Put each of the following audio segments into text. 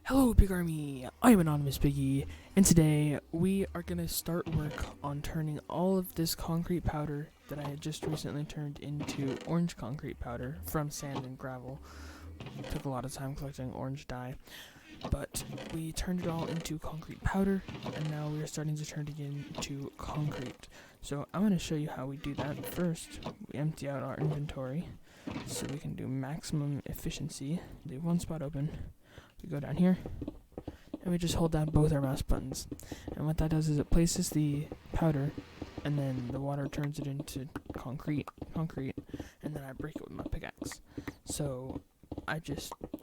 Hello, Big Army. I'm Anonymous Biggie, and today we are gonna start work on turning all of this concrete powder that I had just recently turned into orange concrete powder from sand and gravel. It took a lot of time collecting orange dye, but we turned it all into concrete powder, and now we are starting to turn it into concrete. So I'm gonna show you how we do that. First, we empty out our inventory so we can do maximum efficiency. Leave one spot open. We go down here, and we just hold down both our mouse buttons. And what that does is it places the powder, and then the water turns it into concrete, and then I break it with my pickaxe. So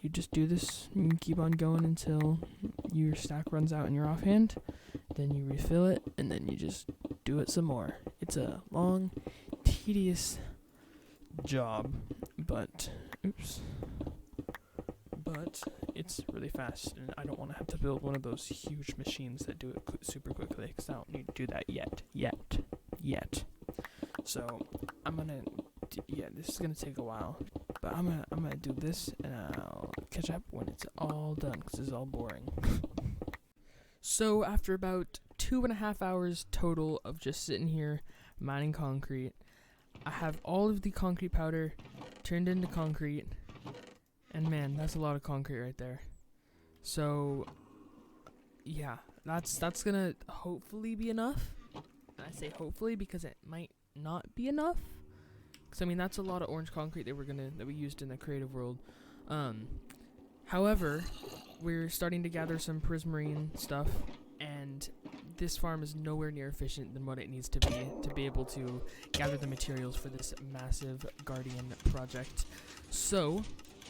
you just do this, and you keep on going until your stack runs out and you're offhand. Then you refill it, and then you just do it some more. It's a long, tedious job, but it's really fast, and I don't want to have to build one of those huge machines that do it super quickly, because I don't need to do that yet. So I'm gonna, this is gonna take a while, but I'm gonna do this, and I'll catch up when it's all done, because it's all boring. So after about 2.5 hours total of just sitting here mining concrete, I have all of the concrete powder turned into concrete. And man, that's a lot of concrete right there. So, yeah, that's gonna hopefully be enough. And I say hopefully because it might not be enough. Cause I mean that's a lot of orange concrete that we used in the creative world. However, we're starting to gather some prismarine stuff, and this farm is nowhere near efficient than what it needs to be able to gather the materials for this massive Guardian project. So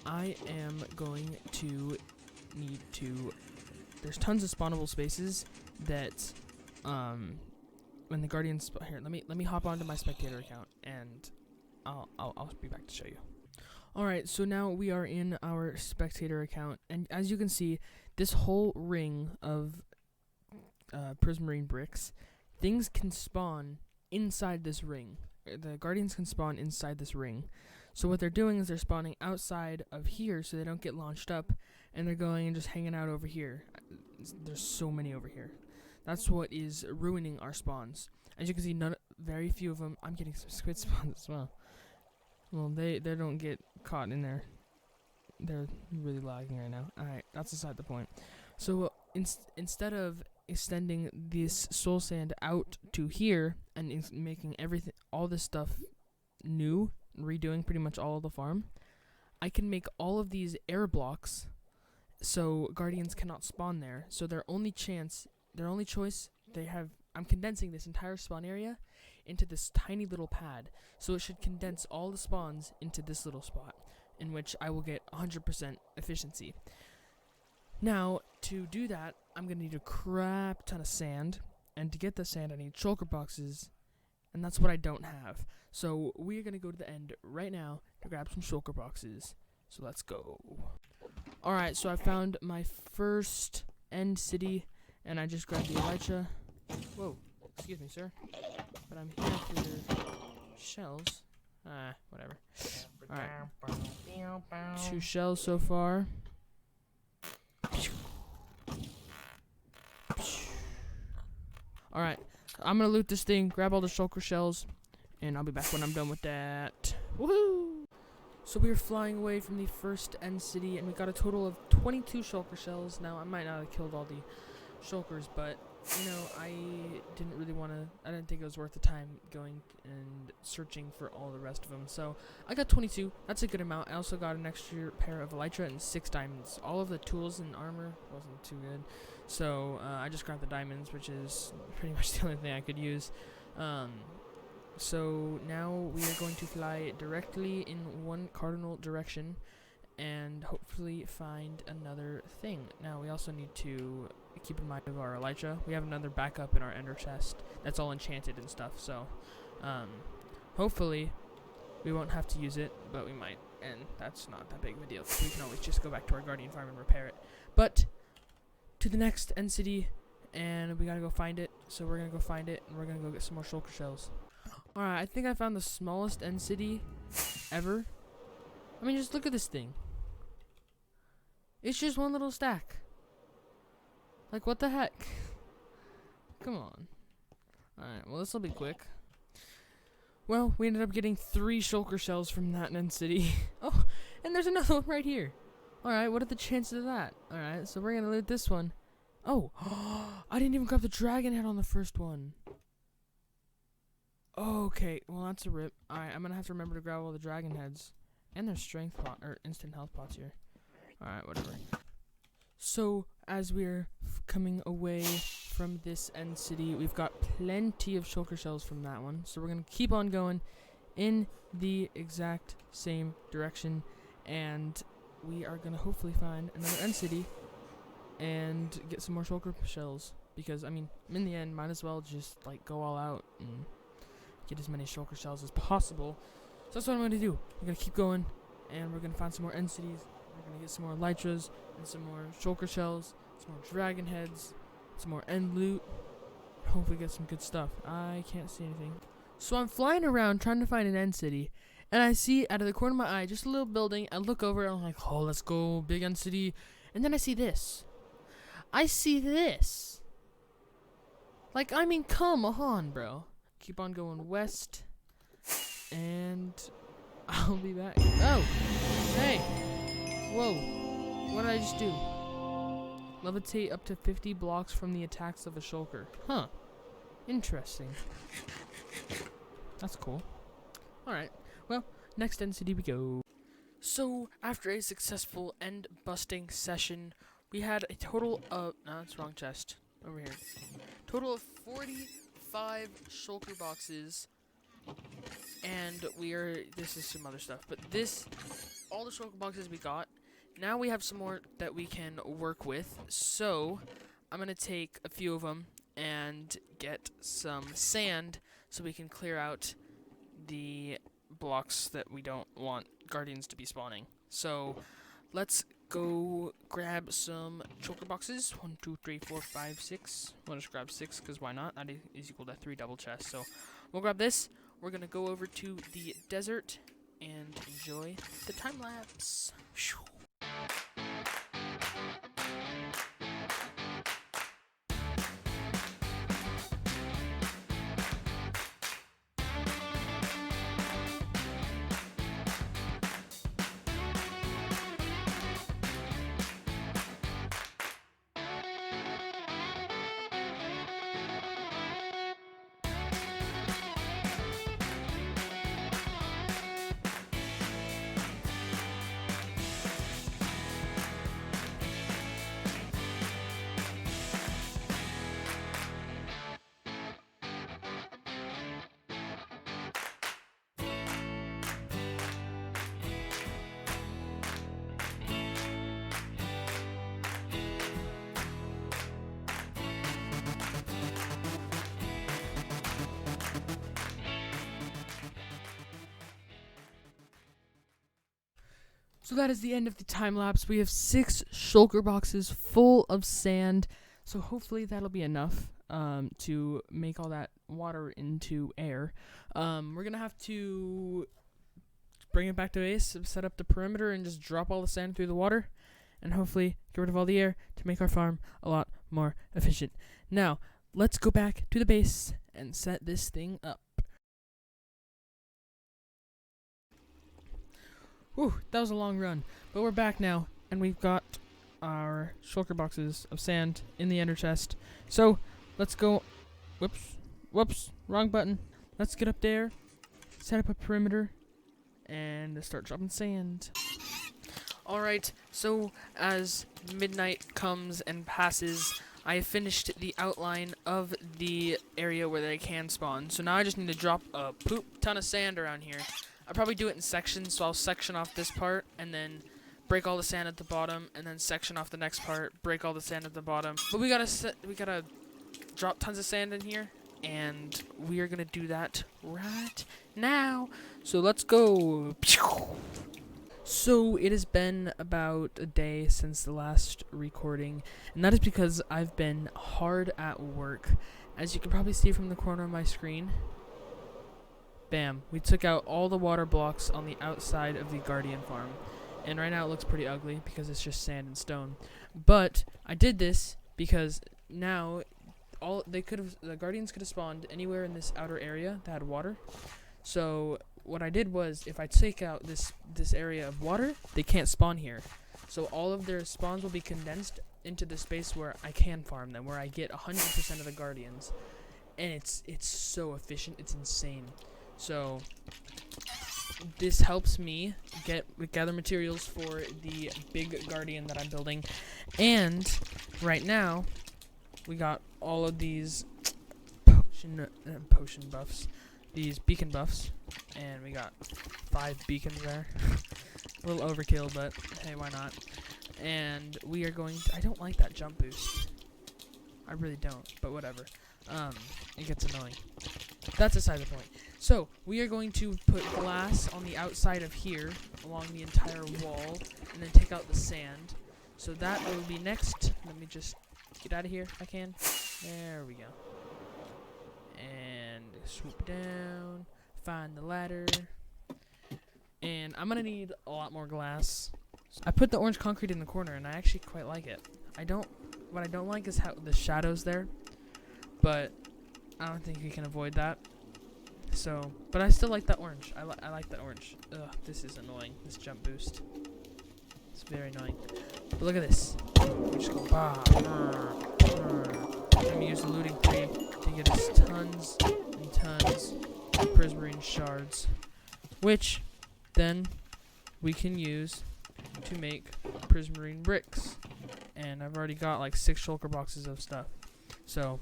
I am going to need to. There's tons of spawnable spaces that, when the Guardians here. Let me hop onto my spectator account, and I'll be back to show you. All right, so now we are in our spectator account, and as you can see, this whole ring of prismarine bricks, things can spawn inside this ring. The Guardians can spawn inside this ring. So what they're doing is they're spawning outside of here so they don't get launched up, and they're going and just hanging out over here. There's so many over here. That's what is ruining our spawns. As you can see, very few of them. I'm getting some squid spawns as well. Well, they don't get caught in there. They're really lagging right now. Alright, that's beside the point. So instead of extending this soul sand out to here and making all this stuff new, redoing pretty much all of the farm, I can make all of these air blocks so Guardians cannot spawn there. So their only choice they have, I'm condensing this entire spawn area into this tiny little pad, so it should condense all the spawns into this little spot, in which I will get 100% efficiency. Now, to do that, I'm going to need a crap ton of sand, and to get the sand I need shulker boxes, and that's what I don't have. So we're going to go to the end right now to grab some shulker boxes. So let's go. Alright, so I found my first end city, and I just grabbed the elytra. Whoa, excuse me, sir. But I'm here for your shells. Whatever. Alright. 2 shells so far. Alright, I'm gonna loot this thing, grab all the shulker shells, and I'll be back when I'm done with that. Woohoo! So we are flying away from the first end city, and we got a total of 22 shulker shells. Now, I might not have killed all the shulkers, but, you know, I didn't think it was worth the time going and searching for all the rest of them. So, I got 22. That's a good amount. I also got an extra pair of elytra and 6 diamonds. All of the tools and armor wasn't too good. So, I just grabbed the diamonds, which is pretty much the only thing I could use. So now we are going to fly directly in one cardinal direction and hopefully find another thing. Now we also need to keep in mind of our elytra. We have another backup in our ender chest that's all enchanted and stuff, so hopefully we won't have to use it, but we might, and that's not that big of a deal. We can always just go back to our Guardian farm and repair it. But to the next end city, and we gotta go find it, so we're gonna go find it, and we're gonna go get some more shulker shells. Alright, I think I found the smallest end city ever. I mean, just look at this thing. It's just one little stack. Like, what the heck? Come on. Alright, well, this will be quick. Well, we ended up getting 3 shulker shells from that end city. Oh, and there's another one right here. Alright, what are the chances of that? Alright, so we're gonna loot this one. Oh, I didn't even grab the dragon head on the first one. Okay, well, that's a rip. Alright, I'm gonna have to remember to grab all the dragon heads. And there's strength pot, or instant health pots here. Alright, whatever. So, as we're coming away from this end city, we've got plenty of shulker shells from that one. So we're going to keep on going in the exact same direction. And we are going to hopefully find another end city and get some more shulker shells. Because, I mean, in the end, might as well just, like, go all out and get as many shulker shells as possible. So that's what I'm going to do. We're going to keep going, and we're going to find some more end cities. We're going to get some more elytras, and some more shulker shells, some more dragon heads, some more end loot. Hopefully get some good stuff. I can't see anything. So I'm flying around trying to find an end city, and I see out of the corner of my eye just a little building. I look over and I'm like, oh, let's go, big end city. And then I see this. I see this. Like, I mean, come on, bro. Keep on going west, and I'll be back. Oh, hey. Whoa, what did I just do? Levitate up to 50 blocks from the attacks of a shulker. Huh. Interesting. That's cool. Alright, well, next end city we go. So, after a successful end busting session, we had a total of... No, that's wrong chest. Over here. Total of 45 shulker boxes. And we are... This is some other stuff. But this... All the shulker boxes we got. Now we have some more that we can work with, so I'm going to take a few of them and get some sand so we can clear out the blocks that we don't want guardians to be spawning. So let's go grab some shulker boxes. 1, 2, 3, 4, 5, 6. We'll just grab 6 because why not? That is equal to 3 double chests. So we'll grab this. We're going to go over to the desert and enjoy the time lapse. So that is the end of the time lapse. We have 6 shulker boxes full of sand. So hopefully that'll be enough to make all that water into air. We're going to have to bring it back to base, set up the perimeter, and just drop all the sand through the water. And hopefully get rid of all the air to make our farm a lot more efficient. Now, let's go back to the base and set this thing up. Whew, that was a long run, but we're back now, and we've got our shulker boxes of sand in the ender chest. So, let's go... Whoops, wrong button. Let's get up there, set up a perimeter, and start dropping sand. Alright, so as midnight comes and passes, I have finished the outline of the area where they can spawn. So now I just need to drop a poop ton of sand around here. I'll probably do it in sections, so I'll section off this part, and then break all the sand at the bottom, and then section off the next part, break all the sand at the bottom. But we gotta drop tons of sand in here, and we are gonna do that right now. So let's go. So it has been about a day since the last recording, and that is because I've been hard at work. As you can probably see from the corner of my screen, bam, we took out all the water blocks on the outside of the Guardian farm. And right now it looks pretty ugly because it's just sand and stone. But I did this because now the guardians could have spawned anywhere in this outer area that had water. So what I did was, if I take out this area of water, they can't spawn here. So all of their spawns will be condensed into the space where I can farm them, where I get 100% of the guardians, and it's so efficient, it's insane. So this helps me gather materials for the big guardian that I'm building, and right now we got all of these potion buffs, these beacon buffs, and we got 5 beacons there. A little overkill, but hey, why not? And we are going to, I don't like that jump boost. I really don't, but whatever. It gets annoying. That's aside the point. So, we are going to put glass on the outside of here, along the entire wall, and then take out the sand. So that will be next. Let me just get out of here if I can. There we go. And swoop down, find the ladder. And I'm gonna need a lot more glass. I put the orange concrete in the corner, and I actually quite like it. What I don't like is how the shadow's there, but I don't think we can avoid that. So, but I still like that orange. I like that orange. Ugh, this is annoying. This jump boost. It's very annoying. But look at this. We just go bah. Let me use the looting tree to get us tons and tons of prismarine shards, which then we can use to make prismarine bricks. And I've already got like 6 shulker boxes of stuff, so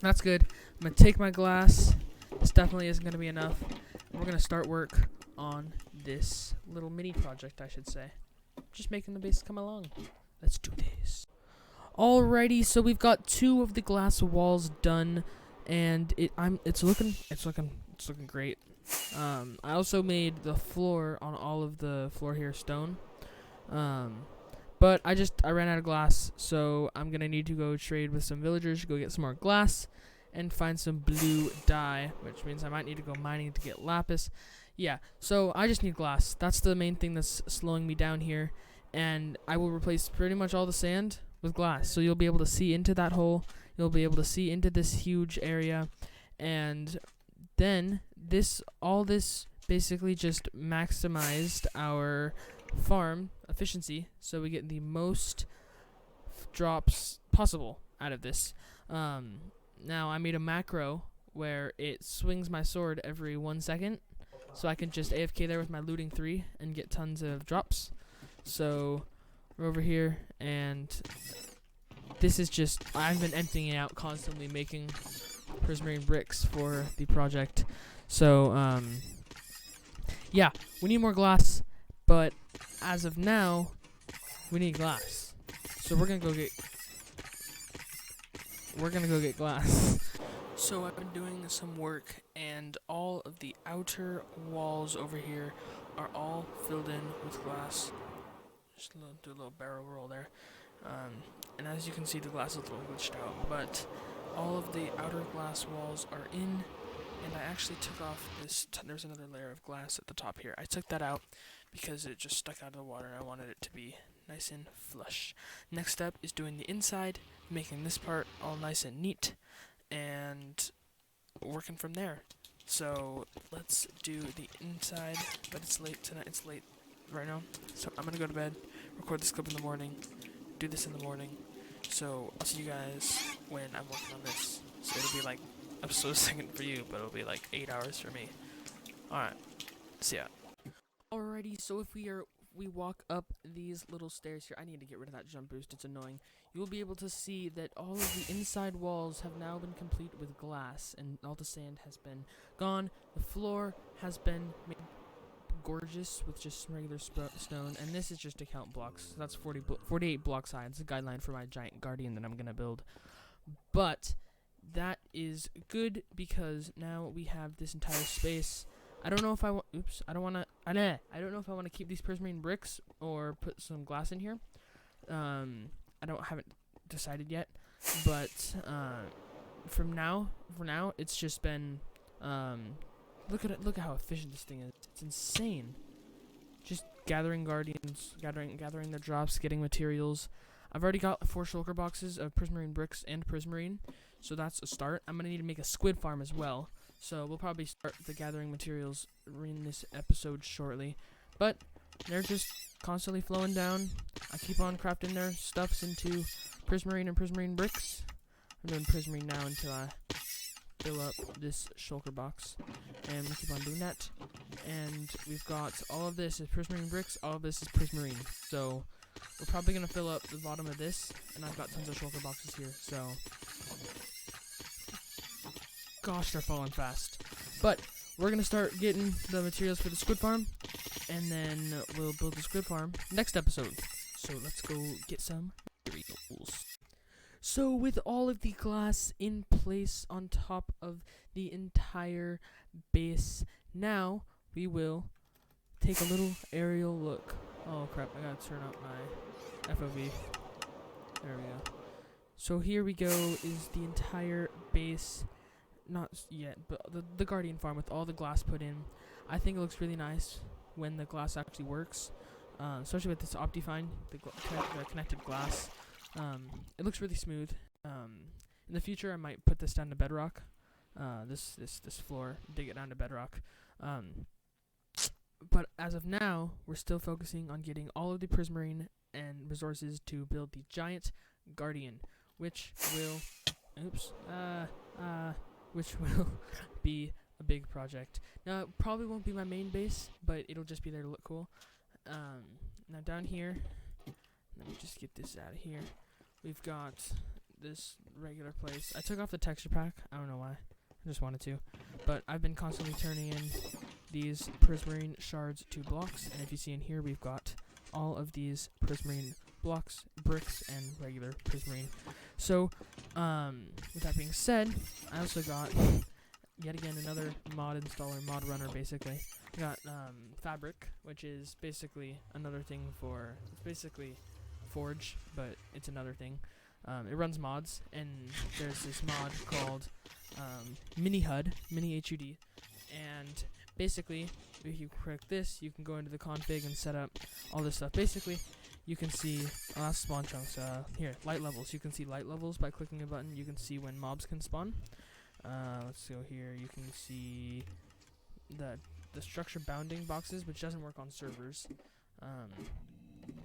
that's good. I'm gonna take my glass. This definitely isn't gonna be enough. We're gonna start work on this little mini project, I should say. Just making the base come along. Let's do this. Alrighty, so we've got 2 of the glass walls done, and it's looking great. I also made the floor on all of the floor here stone. But I ran out of glass, so I'm gonna need to go trade with some villagers to go get some more glass and find some blue dye, which means I might need to go mining to get lapis. Yeah, so I just need glass. That's the main thing that's slowing me down here, and I will replace pretty much all the sand with glass. So you'll be able to see into that hole, you'll be able to see into this huge area, and then all this basically just maximized our farm efficiency, so we get the most drops possible out of this. Now I made a macro where it swings my sword every 1 second, so I can just AFK there with my looting 3 and get tons of drops. So we're over here, and this is just, I've been emptying it out constantly, making prismarine bricks for the project. So yeah, we need more glass, but as of now, we need glass. So we're gonna go get glass. So I've been doing some work, and all of the outer walls over here are all filled in with glass. Just do a little barrel roll there. And as you can see, the glass is a little glitched out, but all of the outer glass walls are in, and I actually took off this, there's another layer of glass at the top here. I took that out because it just stuck out of the water, and I wanted it to be nice and flush. Next step is doing the inside, making this part all nice and neat, and working from there. So let's do the inside, but it's late tonight, it's late right now, so I'm gonna go to bed, record this clip in the morning, do this in the morning. So I'll see you guys when I'm working on this. So it'll be like episode second for you, but it'll be like 8 hours for me. Alright, see ya. Alrighty, so if we walk up these little stairs here, I need to get rid of that jump boost, it's annoying. You will be able to see that all of the inside walls have now been complete with glass, and all the sand has been gone. The floor has been made gorgeous with just regular stone, and this is just to count blocks. So that's 48 blocks high. It's a guideline for my giant guardian that I'm gonna build. But that is good because now we have this entire space. I don't know if I want. Oops. I don't know if I want to keep these prismarine bricks or put some glass in here. Haven't decided yet. But for now, it's just been. Look at it. Look at how efficient this thing is. It's insane. Just gathering guardians, gathering their drops, getting materials. I've already got 4 shulker boxes of prismarine bricks and prismarine, so that's a start. I'm gonna need to make a squid farm as well, so we'll probably start the gathering materials in this episode shortly. But they're just constantly flowing down. I keep on crafting their stuffs into prismarine and prismarine bricks. I'm doing prismarine now until I fill up this shulker box, and we keep on doing that. And we've got all of this is prismarine bricks, all of this is prismarine, so we're probably gonna fill up the bottom of this, and I've got tons of shulker boxes here, so gosh, they're falling fast. But we're gonna start getting the materials for the squid farm, and then we'll build the squid farm next episode. So let's go get some materials. So with all of the glass in place on top of the entire base, now we will take a little aerial look. Oh crap, I gotta turn up my FOV. There we go. So here we go is the entire base. Not yet, but the Guardian farm with all the glass put in. I think it looks really nice when the glass actually works, especially with this Optifine, the connected glass. It looks really smooth. In the future, I might put this down to bedrock. This floor, dig it down to bedrock. But as of now, we're still focusing on getting all of the prismarine and resources to build the giant Guardian, which will, which will be a big project. Now, it probably won't be my main base, but it'll just be there to look cool. Now down here, let me just get this out of here. We've got this regular place. I took off the texture pack. I don't know why. I just wanted to. But I've been constantly turning in these prismarine shards to blocks. And if you see in here, we've got all of these prismarine blocks, bricks, and regular prismarine. So, with that being said, I also got, yet again, another mod installer, mod runner, basically. I got fabric, which is basically another thing for, it's basically Forge, but it's another thing. It runs mods, and there's this mod called Mini HUD, Mini HUD, and basically, if you click this, you can go into the config and set up all this stuff. Basically, you can see, that's spawn chunks, here, light levels. You can see light levels by clicking a button. You can see when mobs can spawn. Let's go here, you can see the structure bounding boxes, which doesn't work on servers.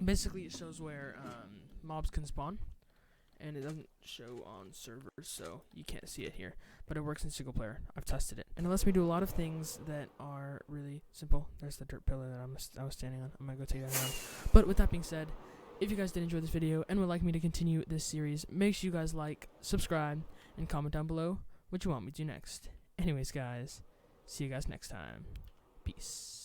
Basically, it shows where mobs can spawn, and it doesn't show on servers, so you can't see it here. But it works in single player. I've tested it, and it lets me do a lot of things that are really simple. There's the dirt pillar that I was standing on. I'm gonna go take that down. But with that being said, if you guys did enjoy this video and would like me to continue this series, make sure you guys like, subscribe, and comment down below what you want me to do next. Anyways, guys, see you guys next time. Peace.